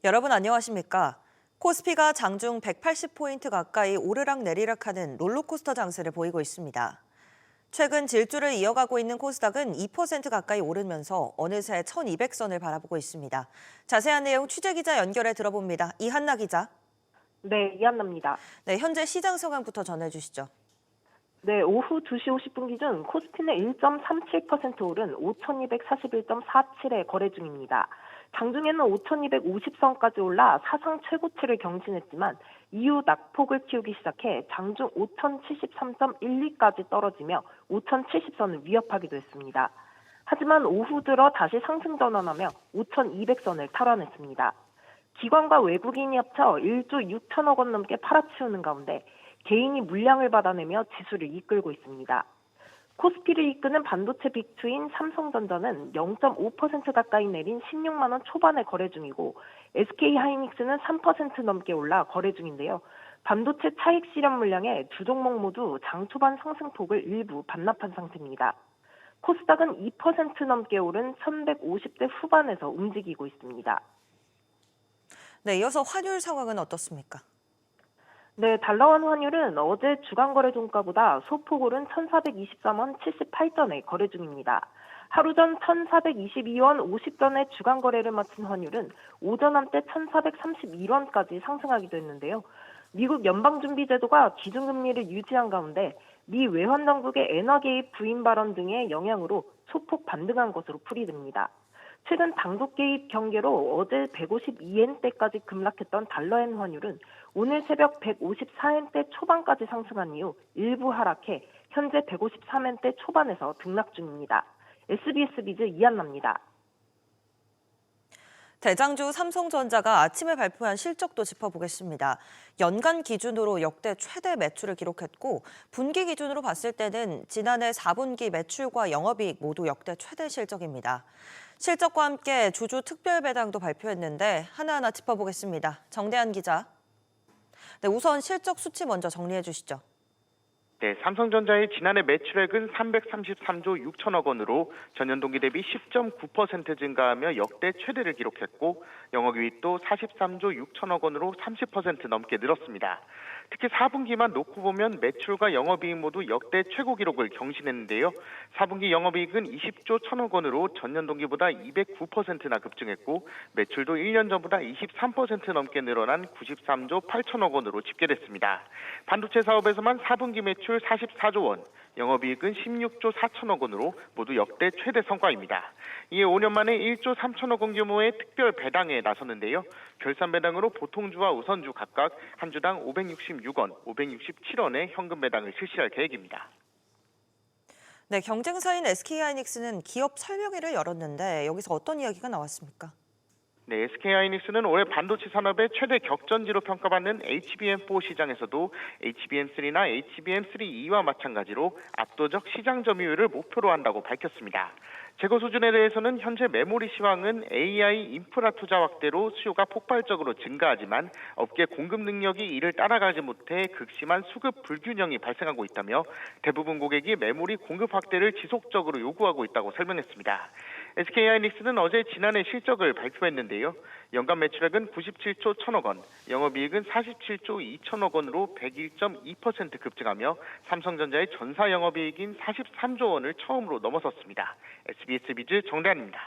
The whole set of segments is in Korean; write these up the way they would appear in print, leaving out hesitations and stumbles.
여러분 안녕하십니까? 코스피가 장중 180포인트 가까이 오르락내리락하는 롤러코스터 장세를 보이고 있습니다. 최근 질주를 이어가고 있는 코스닥은 2% 가까이 오르면서 어느새 1200선을 바라보고 있습니다. 자세한 내용 취재기자 연결해 들어봅니다. 이한나 기자. 네, 이한나입니다. 네, 현재 시장 상황부터 전해주시죠. 네, 오후 2시 50분 기준 코스피는 1.37% 오른 5,241.47에 거래 중입니다. 장중에는 5,250선까지 올라 사상 최고치를 경신했지만 이후 낙폭을 키우기 시작해 장중 5,073.12까지 떨어지며 5,070선을 위협하기도 했습니다. 하지만 오후 들어 다시 상승 전환하며 5,200선을 탈환했습니다. 기관과 외국인이 합쳐 1조 6천억 원 넘게 팔아치우는 가운데 개인이 물량을 받아내며 지수를 이끌고 있습니다. 코스피를 이끄는 반도체 빅2인 삼성전자는 0.5% 가까이 내린 16만 원 초반에 거래 중이고 SK하이닉스는 3% 넘게 올라 거래 중인데요. 반도체 차익 실현 물량에 두 종목 모두 장 초반 상승폭을 일부 반납한 상태입니다. 코스닥은 2% 넘게 오른 1150대 후반에서 움직이고 있습니다. 네, 이어서 환율 상황은 어떻습니까? 네, 달러원 환율은 어제 주간 거래 종가보다 소폭 오른 1,423원 78전에 거래 중입니다. 하루 전 1,422원 50전에 주간 거래를 마친 환율은 오전 한때 1,432원까지 상승하기도 했는데요. 미국 연방준비제도가 기준금리를 유지한 가운데 미 외환당국의 엔화 개입 부인 발언 등의 영향으로 소폭 반등한 것으로 풀이됩니다. 최근 당국 개입 경계로 어제 152엔대까지 급락했던 달러엔 환율은 오늘 새벽 154엔대 초반까지 상승한 이후 일부 하락해 현재 153엔대 초반에서 등락 중입니다. SBS 비즈 이한나입니다. 대장주 삼성전자가 아침에 발표한 실적도 짚어보겠습니다. 연간 기준으로 역대 최대 매출을 기록했고 분기 기준으로 봤을 때는 지난해 4분기 매출과 영업이익 모두 역대 최대 실적입니다. 실적과 함께 주주 특별 배당도 발표했는데 하나하나 짚어보겠습니다. 정대한 기자. 네, 우선 실적 수치 먼저 정리해 주시죠. 네, 삼성전자의 지난해 매출액은 333조 6천억 원으로 전년 동기 대비 10.9% 증가하며 역대 최대를 기록했고 영업이익도 43조 6천억 원으로 30% 넘게 늘었습니다. 특히 4분기만 놓고 보면 매출과 영업이익 모두 역대 최고 기록을 경신했는데요. 4분기 영업이익은 20조 1천억 원으로 전년 동기보다 209%나 급증했고 매출도 1년 전보다 23% 넘게 늘어난 93조 8천억 원으로 집계됐습니다. 반도체 사업에서만 4분기 매출 44조 원, 영업이익은 16조 4천억 원으로 모두 역대 최대 성과입니다. 이에 5년 만에 1조 3천억 원 규모의 특별 배당에 나섰는데요. 결산 배당으로 보통주와 우선주 각각 한 주당 566원, 567원의 현금 배당을 실시할 계획입니다. 네, 경쟁사인 SK하이닉스는 기업 설명회를 열었는데 여기서 어떤 이야기가 나왔습니까? 네, SK하이닉스는 올해 반도체 산업의 최대 격전지로 평가받는 HBM4 시장에서도 HBM3나 HBM3E와 마찬가지로 압도적 시장 점유율을 목표로 한다고 밝혔습니다. 재고 수준에 대해서는 현재 메모리 시황은 AI 인프라 투자 확대로 수요가 폭발적으로 증가하지만 업계 공급 능력이 이를 따라가지 못해 극심한 수급 불균형이 발생하고 있다며 대부분 고객이 메모리 공급 확대를 지속적으로 요구하고 있다고 설명했습니다. SK하이닉스는 어제 지난해 실적을 발표했는데요. 연간 매출액은 97조 1천억 원, 영업이익은 47조 2천억 원으로 101.2% 급증하며 삼성전자의 전사 영업이익인 43조 원을 처음으로 넘어섰습니다. SBS 비즈 정대한입니다.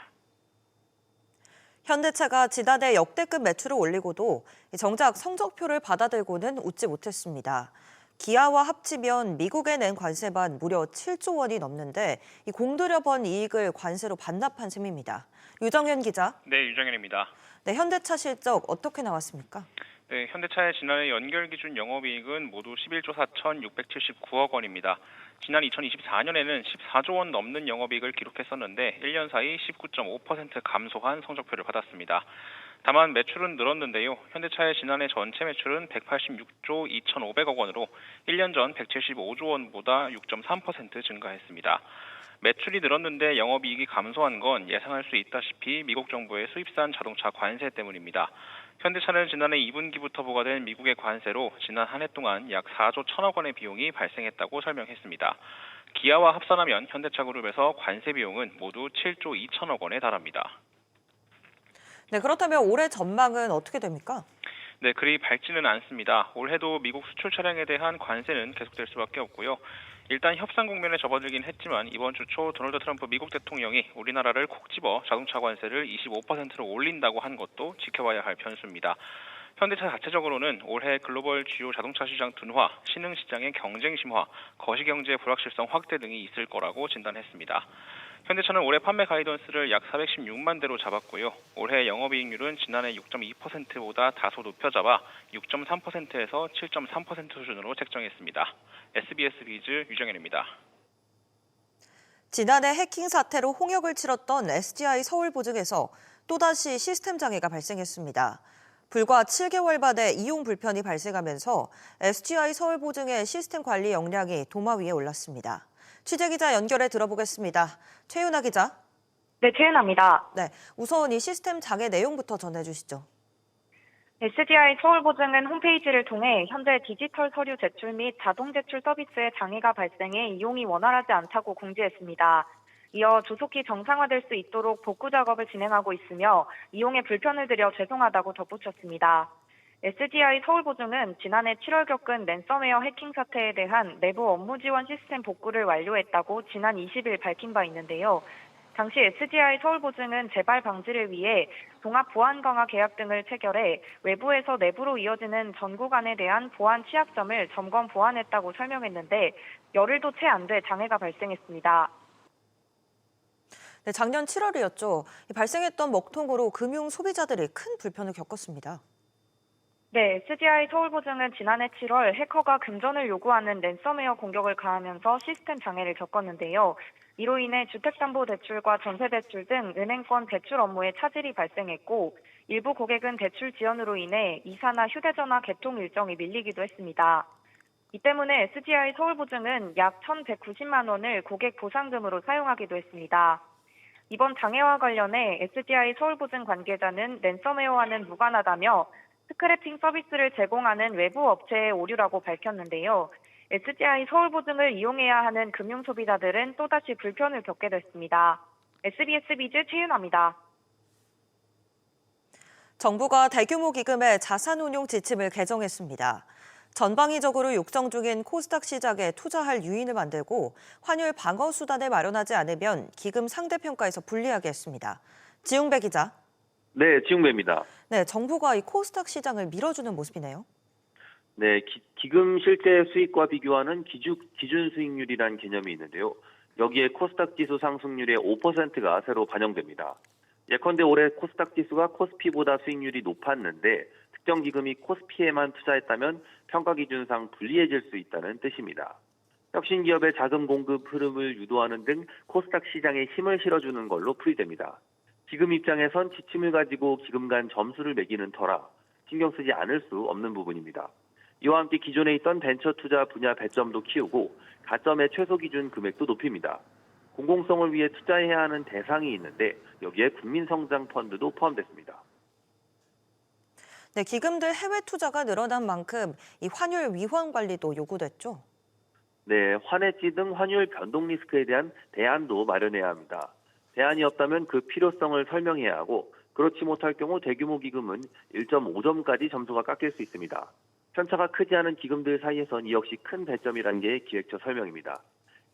현대차가 지난해 역대급 매출을 올리고도 정작 성적표를 받아들고는 웃지 못했습니다. 기아와 합치면 미국에 낸 관세만 무려 7조 원이 넘는데 공들여 번 이익을 관세로 반납한 셈입니다. 유정현 기자. 네, 유정현입니다. 네, 현대차 실적 어떻게 나왔습니까? 네, 현대차의 지난해 연결 기준 영업이익은 모두 11조 4,679억 원입니다. 지난 2024년에는 14조 원 넘는 영업이익을 기록했었는데 1년 사이 19.5% 감소한 성적표를 받았습니다. 다만 매출은 늘었는데요. 현대차의 지난해 전체 매출은 186조 2,500억 원으로 1년 전 175조 원보다 6.3% 증가했습니다. 매출이 늘었는데 영업이익이 감소한 건 예상할 수 있다시피 미국 정부의 수입산 자동차 관세 때문입니다. 현대차는 지난해 2분기부터 부과된 미국의 관세로 지난 한 해 동안 약 4조 1천억 원의 비용이 발생했다고 설명했습니다. 기아와 합산하면 현대차 그룹에서 관세 비용은 모두 7조 2천억 원에 달합니다. 네, 그렇다면 올해 전망은 어떻게 됩니까? 네, 그리 밝지는 않습니다. 올해도 미국 수출 차량에 대한 관세는 계속될 수밖에 없고요. 일단 협상 국면에 접어들긴 했지만 이번 주 초 도널드 트럼프 미국 대통령이 우리나라를 콕 집어 자동차 관세를 25%로 올린다고 한 것도 지켜봐야 할 변수입니다. 현대차 자체적으로는 올해 글로벌 주요 자동차 시장 둔화, 신흥 시장의 경쟁 심화, 거시경제 불확실성 확대 등이 있을 거라고 진단했습니다. 현대차는 올해 판매 가이던스를 약 416만 대로 잡았고요. 올해 영업이익률은 지난해 6.2%보다 다소 높여 잡아 6.3%에서 7.3% 수준으로 책정했습니다. SBS 비즈 유정현입니다. 지난해 해킹 사태로 홍역을 치렀던 SDI 서울보증에서 또다시 시스템 장애가 발생했습니다. 불과 7개월 만에 이용 불편이 발생하면서 SDI 서울보증의 시스템 관리 역량이 도마 위에 올랐습니다. 취재기자 연결해 들어보겠습니다. 최윤아 기자. 네, 최은아입니다. 네, 우선 이 시스템 장애 내용부터 전해주시죠. SDI 서울보증은 홈페이지를 통해 현재 디지털 서류 제출 및 자동 제출 서비스에 장애가 발생해 이용이 원활하지 않다고 공지했습니다. 이어 조속히 정상화될 수 있도록 복구 작업을 진행하고 있으며 이용에 불편을 드려 죄송하다고 덧붙였습니다. SDI 서울보증은 지난해 7월 겪은 랜섬웨어 해킹 사태에 대한 내부 업무 지원 시스템 복구를 완료했다고 지난 20일 밝힌 바 있는데요. 당시 SDI 서울보증은 재발 방지를 위해 종합 보안 강화 계약 등을 체결해 외부에서 내부로 이어지는 전 구간에 대한 보안 취약점을 점검 보완했다고 설명했는데 열흘도 채 안 돼 장애가 발생했습니다. 네, 작년 7월이었죠. 발생했던 먹통으로 금융 소비자들이 큰 불편을 겪었습니다. 네, SDI 서울보증은 지난해 7월 해커가 금전을 요구하는 랜섬웨어 공격을 가하면서 시스템 장애를 겪었는데요. 이로 인해 주택담보대출과 전세대출 등 은행권 대출 업무에 차질이 발생했고 일부 고객은 대출 지연으로 인해 이사나 휴대전화 개통 일정이 밀리기도 했습니다. 이 때문에 SDI 서울보증은 약 1,190만 원을 고객 보상금으로 사용하기도 했습니다. 이번 장애와 관련해 SDI 서울보증 관계자는 랜섬웨어와는 무관하다며 스크래핑 서비스를 제공하는 외부 업체의 오류라고 밝혔는데요. SDI 서울보증을 이용해야 하는 금융소비자들은 또다시 불편을 겪게 됐습니다. SBS 비즈 최윤아입니다. 정부가 대규모 기금의 자산운용 지침을 개정했습니다. 전방위적으로 육성 중인 코스닥 시장에 투자할 유인을 만들고 환율 방어 수단을 마련하지 않으면 기금 상대평가에서 불리하게 했습니다. 지웅배 기자. 네, 지웅배입니다. 네, 정부가 이 코스닥 시장을 밀어주는 모습이네요. 네, 기금 실제 수익과 비교하는 기준 수익률이라는 개념이 있는데요. 여기에 코스닥 지수 상승률의 5%가 새로 반영됩니다. 예컨대 올해 코스닥 지수가 코스피보다 수익률이 높았는데 특정 기금이 코스피에만 투자했다면 평가 기준상 불리해질 수 있다는 뜻입니다. 혁신 기업의 자금 공급 흐름을 유도하는 등 코스닥 시장에 힘을 실어주는 걸로 풀이됩니다. 기금 입장에선 지침을 가지고 기금 간 점수를 매기는 터라 신경 쓰지 않을 수 없는 부분입니다. 이와 함께 기존에 있던 벤처 투자 분야 배점도 키우고 가점의 최소 기준 금액도 높입니다. 공공성을 위해 투자해야 하는 대상이 있는데 여기에 국민성장펀드도 포함됐습니다. 네, 기금들 해외 투자가 늘어난 만큼 이 환율 위험 관리도 요구됐죠. 네, 환해지 등 환율 변동 리스크에 대한 대안도 마련해야 합니다. 대안이 없다면 그 필요성을 설명해야 하고 그렇지 못할 경우 대규모 기금은 1.5점까지 점수가 깎일 수 있습니다. 편차가 크지 않은 기금들 사이에선 이 역시 큰 배점이라는 게 기획처 설명입니다.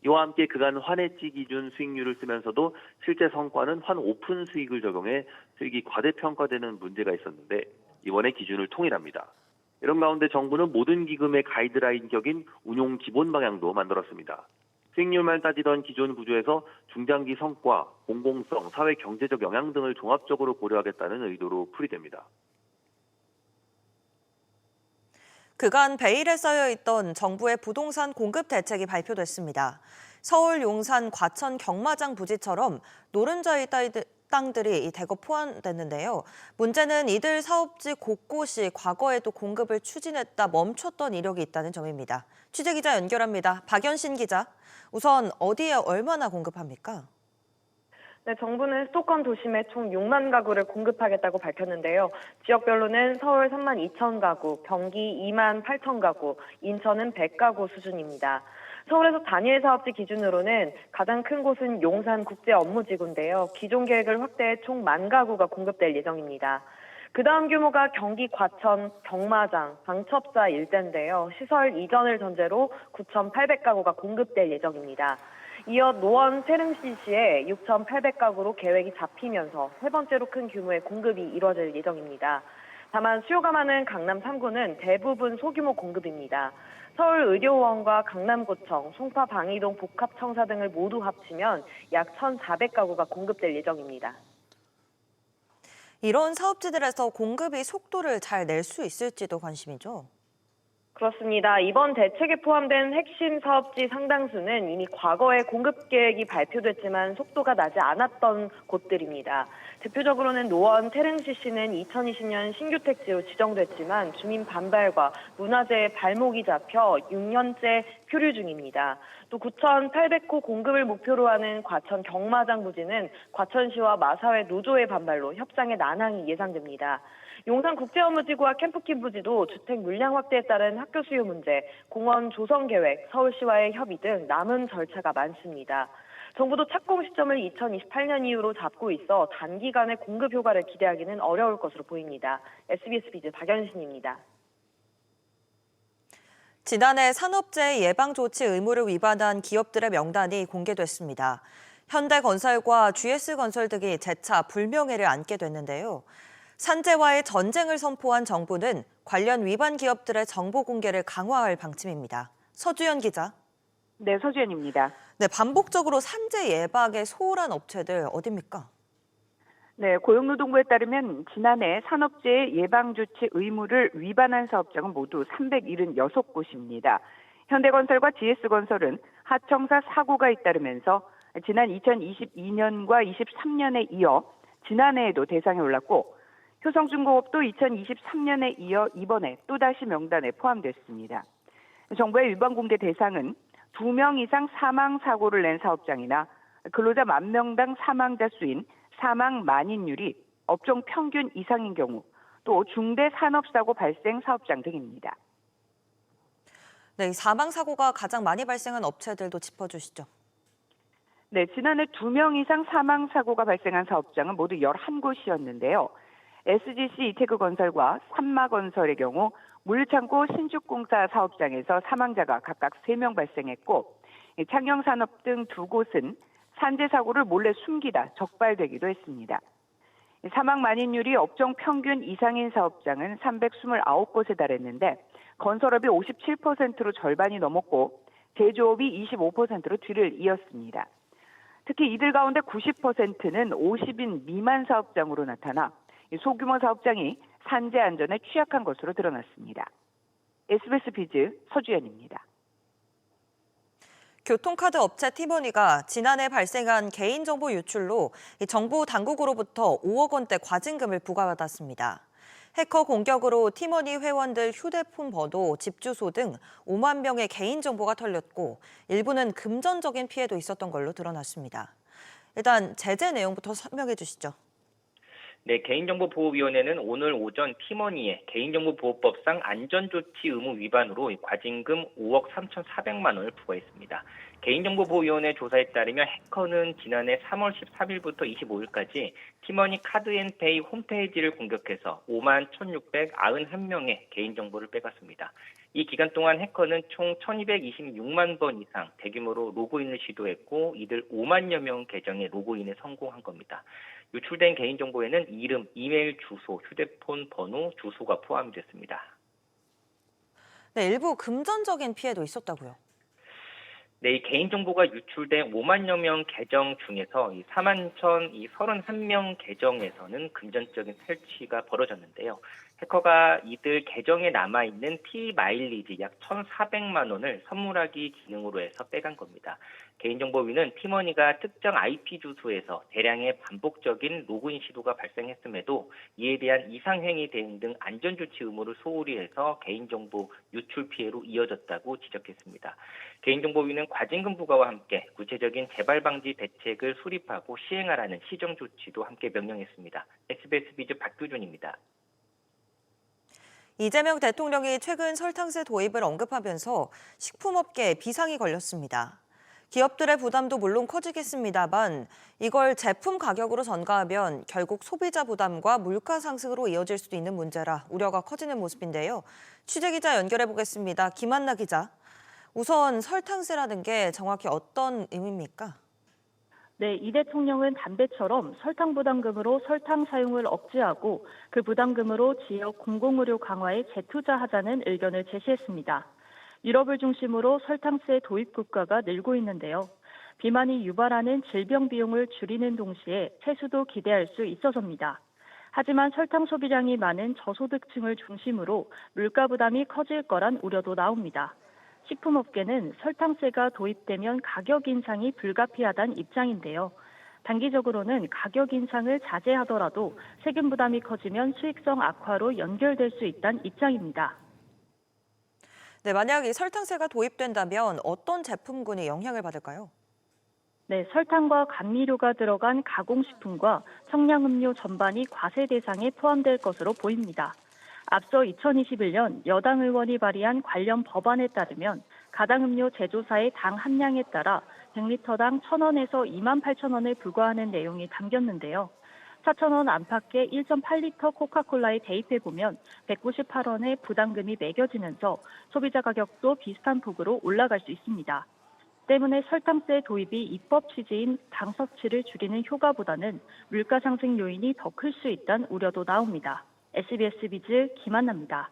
이와 함께 그간 환해지 기준 수익률을 쓰면서도 실제 성과는 환 오픈 수익을 적용해 수익이 과대평가되는 문제가 있었는데 이번에 기준을 통일합니다. 이런 가운데 정부는 모든 기금의 가이드라인 격인 운용 기본 방향도 만들었습니다. 수익률만 따지던 기존 구조에서 중장기 성과, 공공성, 사회 경제적 영향 등을 종합적으로 고려하겠다는 의도로 풀이됩니다. 그간 베일에 쌓여있던 정부의 부동산 공급 대책이 발표됐습니다. 서울, 용산, 과천, 경마장 부지처럼 노른자의 땅들이 대거 포함됐는데요. 문제는 이들 사업지 곳곳이 과거에도 공급을 추진했다 멈췄던 이력이 있다는 점입니다. 취재기자 연결합니다. 박연신 기자. 우선 어디에 얼마나 공급합니까? 네, 정부는 수도권 도심에 총 6만 가구를 공급하겠다고 밝혔는데요. 지역별로는 서울 3만 2천 가구, 경기 2만 8천 가구, 인천은 100가구 수준입니다. 서울에서 단일 사업지 기준으로는 가장 큰 곳은 용산 국제업무지구인데요. 기존 계획을 확대해 총 10,000가구가 공급될 예정입니다. 그 다음 규모가 경기 과천, 경마장, 방첩사 일대인데요. 시설 이전을 전제로 9,800가구가 공급될 예정입니다. 이어 노원 세릉CC에 6,800가구로 계획이 잡히면서 세 번째로 큰 규모의 공급이 이뤄질 예정입니다. 다만 수요가 많은 강남 3구는 대부분 소규모 공급입니다. 서울의료원과 강남구청, 송파 방이동 복합청사 등을 모두 합치면 약 1,400가구가 공급될 예정입니다. 이런 사업지들에서 공급이 속도를 잘 낼 수 있을지도 관심이죠. 그렇습니다. 이번 대책에 포함된 핵심 사업지 상당수는 이미 과거에 공급 계획이 발표됐지만 속도가 나지 않았던 곳들입니다. 대표적으로는 노원 세릉CC는 2020년 신규 택지로 지정됐지만 주민 반발과 문화재의 발목이 잡혀 6년째 표류 중입니다. 또 9,800호 공급을 목표로 하는 과천 경마장 부지는 과천시와 마사회 노조의 반발로 협상의 난항이 예상됩니다. 용산 국제업무지구와 캠프킴 부지도 주택 물량 확대에 따른 학교 수요 문제, 공원 조성 계획, 서울시와의 협의 등 남은 절차가 많습니다. 정부도 착공 시점을 2028년 이후로 잡고 있어 단기간에 공급 효과를 기대하기는 어려울 것으로 보입니다. SBS 비즈 박연신입니다. 지난해 산업재해 예방조치 의무를 위반한 기업들의 명단이 공개됐습니다. 현대건설과 GS건설 등이 재차 불명예를 안게 됐는데요. 산재와의 전쟁을 선포한 정부는 관련 위반 기업들의 정보 공개를 강화할 방침입니다. 서주연 기자. 네, 서주연입니다. 네, 반복적으로 산재 예방에 소홀한 업체들 어디입니까? 네, 고용노동부에 따르면 지난해 산업재해 예방조치 의무를 위반한 사업장은 모두 376곳입니다. 현대건설과 GS건설은 하청사 사고가 잇따르면서 지난 2022년과 23년에 이어 지난해에도 대상에 올랐고 효성중공업도 2023년에 이어 이번에 또다시 명단에 포함됐습니다. 정부의 위반 공개 대상은 2명 이상 사망 사고를 낸 사업장이나 근로자 10,000명당 사망자 수인 사망 만인율이 업종 평균 이상인 경우, 또 중대 산업사고 발생 사업장 등입니다. 네, 사망 사고가 가장 많이 발생한 업체들도 짚어주시죠. 네, 지난해 2명 이상 사망 사고가 발생한 사업장은 모두 11곳이었는데요. SGC 이태그건설과 삼마건설의 경우 물창고 신축공사 사업장에서 사망자가 각각 3명 발생했고, 창영산업 등 2곳은 산재 사고를 몰래 숨기다 적발되기도 했습니다. 사망 만인율이 업종 평균 이상인 사업장은 329곳에 달했는데 건설업이 57%로 절반이 넘었고 제조업이 25%로 뒤를 이었습니다. 특히 이들 가운데 90%는 50인 미만 사업장으로 나타나 소규모 사업장이 산재 안전에 취약한 것으로 드러났습니다. SBS 비즈 서주연입니다. 교통카드 업체 티머니가 지난해 발생한 개인정보 유출로 정부 당국으로부터 5억 원대 과징금을 부과받았습니다. 해커 공격으로 티머니 회원들 휴대폰 번호, 집 주소 등 5만 명의 개인정보가 털렸고 일부는 금전적인 피해도 있었던 걸로 드러났습니다. 일단 제재 내용부터 설명해 주시죠. 네, 개인정보보호위원회는 오늘 오전 티머니에 개인정보보호법상 안전조치 의무 위반으로 과징금 5억 3,400만 원을 부과했습니다. 개인정보보호위원회 조사에 따르면 해커는 지난해 3월 14일부터 25일까지 티머니 카드앤페이 홈페이지를 공격해서 5만 1,691명의 개인정보를 빼갔습니다. 이 기간 동안 해커는 총 1,226만 번 이상 대규모로 로그인을 시도했고 이들 5만여 명 계정에 로그인에 성공한 겁니다. 유출된 개인정보에는 이름, 이메일 주소, 휴대폰 번호, 주소가 포함됐습니다. 네, 일부 금전적인 피해도 있었다고요. 네, 이 개인정보가 유출된 5만여 명 계정 중에서 41,031명 계정에서는 금전적인 탈취가 벌어졌는데요. 해커가 이들 계정에 남아있는 T-마일리지 약 1,400만 원을 선물하기 기능으로 해서 빼간 겁니다. 개인정보위는 티머니가 특정 IP 주소에서 대량의 반복적인 로그인 시도가 발생했음에도 이에 대한 이상행위 대응 등 안전조치 의무를 소홀히 해서 개인정보 유출 피해로 이어졌다고 지적했습니다. 개인정보위는 과징금 부과와 함께 구체적인 재발 방지 대책을 수립하고 시행하라는 시정 조치도 함께 명령했습니다. SBS 비즈 박규준입니다. 이재명 대통령이 최근 설탕세 도입을 언급하면서 식품업계에 비상이 걸렸습니다. 기업들의 부담도 물론 커지겠습니다만 이걸 제품 가격으로 전가하면 결국 소비자 부담과 물가 상승으로 이어질 수도 있는 문제라 우려가 커지는 모습인데요. 취재기자 연결해 보겠습니다. 김한나 기자. 우선 설탕세라는 게 정확히 어떤 의미입니까? 네, 이 대통령은 담배처럼 설탕 부담금으로 설탕 사용을 억제하고 그 부담금으로 지역 공공의료 강화에 재투자하자는 의견을 제시했습니다. 유럽을 중심으로 설탕세 도입 국가가 늘고 있는데요. 비만이 유발하는 질병 비용을 줄이는 동시에 세수도 기대할 수 있어서입니다. 하지만 설탕 소비량이 많은 저소득층을 중심으로 물가 부담이 커질 거란 우려도 나옵니다. 식품업계는 설탕세가 도입되면 가격 인상이 불가피하다는 입장인데요. 단기적으로는 가격 인상을 자제하더라도 세금 부담이 커지면 수익성 악화로 연결될 수 있다는 입장입니다. 네, 만약 이 설탕세가 도입된다면 어떤 제품군이 영향을 받을까요? 네, 설탕과 감미료가 들어간 가공식품과 청량음료 전반이 과세 대상에 포함될 것으로 보입니다. 앞서 2021년 여당 의원이 발의한 관련 법안에 따르면 가당음료 제조사의 당 함량에 따라 100리터당 1,000원에서 28,000원에 불과하는 내용이 담겼는데요. 4,000원 안팎의 1.8리터 코카콜라에 대입해보면 198원의 부담금이 매겨지면서 소비자 가격도 비슷한 폭으로 올라갈 수 있습니다. 때문에 설탕세 도입이 입법 취지인 당 섭취를 줄이는 효과보다는 물가 상승 요인이 더 클 수 있다는 우려도 나옵니다. SBS 비즈 김한나입니다.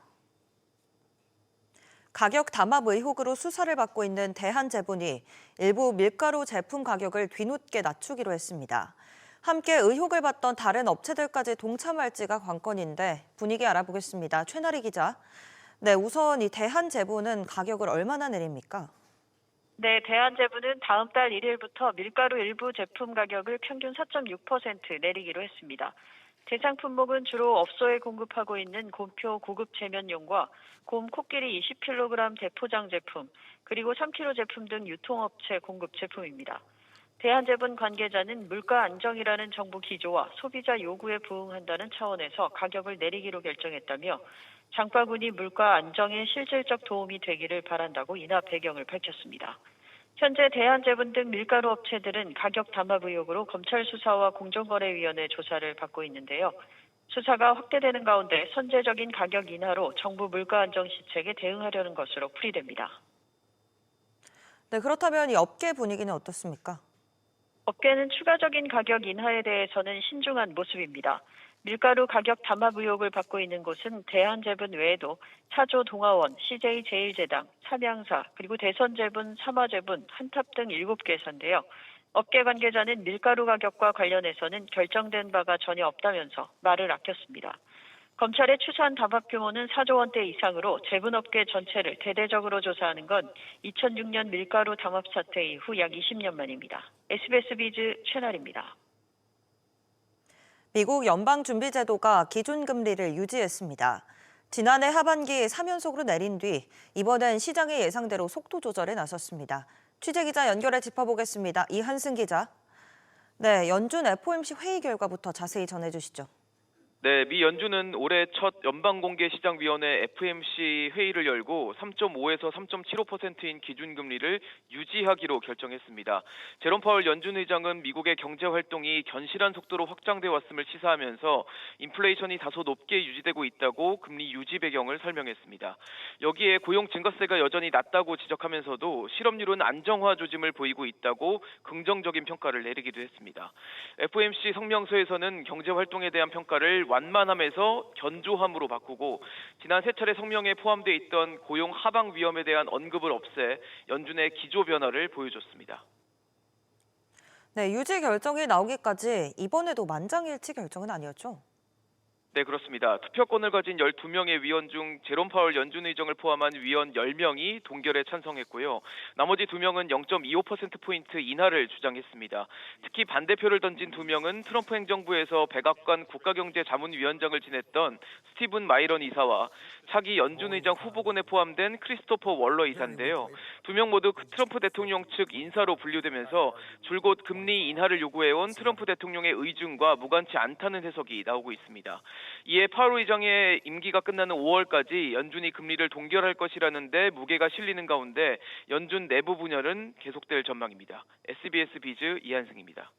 가격 담합 의혹으로 수사를 받고 있는 대한제분이 일부 밀가루 제품 가격을 뒤늦게 낮추기로 했습니다. 함께 의혹을 받던 다른 업체들까지 동참할지가 관건인데 분위기 알아보겠습니다. 최나리 기자. 네, 우선 이 대한제분은 가격을 얼마나 내립니까? 네, 대한제분은 다음 달 1일부터 밀가루 일부 제품 가격을 평균 4.6% 내리기로 했습니다. 대상 품목은 주로 업소에 공급하고 있는 곰표 고급 제면용과 곰 코끼리 20kg 대포장 제품, 그리고 3kg 제품 등 유통업체 공급 제품입니다. 대한제분 관계자는 물가 안정이라는 정부 기조와 소비자 요구에 부응한다는 차원에서 가격을 내리기로 결정했다며 장바구니 물가 안정에 실질적 도움이 되기를 바란다고 인하 배경을 밝혔습니다. 현재 대한제분 등 밀가루 업체들은 가격 담합 의혹으로 검찰 수사와 공정거래위원회 조사를 받고 있는데요. 수사가 확대되는 가운데 선제적인 가격 인하로 정부 물가 안정 시책에 대응하려는 것으로 풀이됩니다. 네, 그렇다면 이 업계 분위기는 어떻습니까? 업계는 추가적인 가격 인하에 대해서는 신중한 모습입니다. 밀가루 가격 담합 의혹을 받고 있는 곳은 대한제분 외에도 차조 동아원, CJ제일제당, 삼양사, 그리고 대선제분, 삼화제분, 한탑 등 7개사인데요. 업계 관계자는 밀가루 가격과 관련해서는 결정된 바가 전혀 없다면서 말을 아꼈습니다. 검찰의 추산 담합 규모는 4조 원대 이상으로 제분업계 전체를 대대적으로 조사하는 건 2006년 밀가루 담합 사태 이후 약 20년 만입니다. SBS 비즈 최나리입니다. 미국 연방준비제도가 기준금리를 유지했습니다. 지난해 하반기 3연속으로 내린 뒤 이번엔 시장의 예상대로 속도 조절에 나섰습니다. 취재기자 연결해 짚어보겠습니다. 이한승 기자. 네, 연준 FOMC 회의 결과부터 자세히 전해주시죠. 네, 미 연준은 올해 첫 연방공개시장위원회 FOMC 회의를 열고 3.5에서 3.75%인 기준금리를 유지하기로 결정했습니다. 제롬 파월 연준 의장은 미국의 경제활동이 견실한 속도로 확장돼 왔음을 시사하면서 인플레이션이 다소 높게 유지되고 있다고 금리 유지 배경을 설명했습니다. 여기에 고용 증가세가 여전히 낮다고 지적하면서도 실업률은 안정화 조짐을 보이고 있다고 긍정적인 평가를 내리기도 했습니다. FOMC 성명서에서는 경제활동에 대한 평가를 완만함에서 견조함으로 바꾸고 지난 세 차례 성명에 포함되어 있던 고용 하방 위험에 대한 언급을 없애 연준의 기조 변화를 보여줬습니다. 네, 유지 결정이 나오기까지 이번에도 만장일치 결정은 아니었죠? 네, 그렇습니다. 투표권을 가진 12명의 위원 중 제롬 파월 연준 의장을 포함한 위원 10명이 동결에 찬성했고요. 나머지 2명은 0.25%포인트 인하를 주장했습니다. 특히 반대표를 던진 2명은 트럼프 행정부에서 백악관 국가경제자문위원장을 지냈던 스티븐 마이런 이사와 차기 연준 의장 후보군에 포함된 크리스토퍼 월러 이사인데요. 2명 모두 트럼프 대통령 측 인사로 분류되면서 줄곧 금리 인하를 요구해온 트럼프 대통령의 의중과 무관치 않다는 해석이 나오고 있습니다. 이에 파월 의장의 임기가 끝나는 5월까지 연준이 금리를 동결할 것이라는데 무게가 실리는 가운데 연준 내부 분열은 계속될 전망입니다. SBS 비즈 이한승입니다.